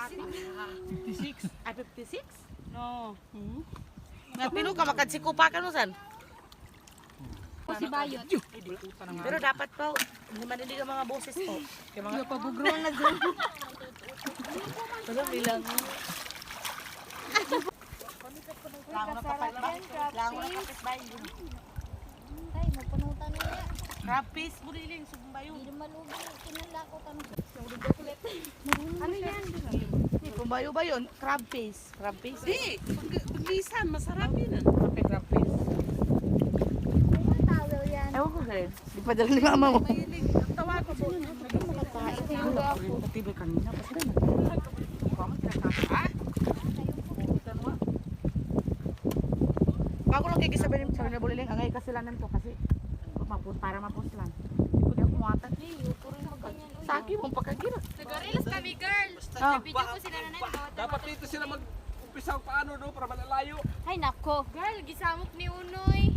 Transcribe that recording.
56. Ay, 56? No. Nga, pino ka, makadsikupakan mo san? Si Bayot. Pero dapat pa, hindi manilig ang mga boses po. Kaya mga Pabugruan na dyan. Pero bilang. Lango na kapit ba? Lango na kapit ba? Tay, mapunutan na niya. Rapis, buliling, sumbayo. Hindi malugi. Kinala ko kami. Ano yan? Sumbayo ba yun? Crab face. Crab face? Di, paglisan, masarap yun. Okay, crab face. May towel yan. Ewan ko sa'yo. Di pa dala ni mama mo. Mahilig, ang tawag ko po. Patibay kanina. Bago lang kaya sabi na buliling, angay kasalanan to kasi para mapuslan. Hindi ko niya kumatan. Saki mong pagkagira. Nagarilas kami, girl. Ah. Video ko sila na Dapat dito sila mag-umpisa paano do para malalayo. Ay, nako. Girl, gisamok ni Unoy.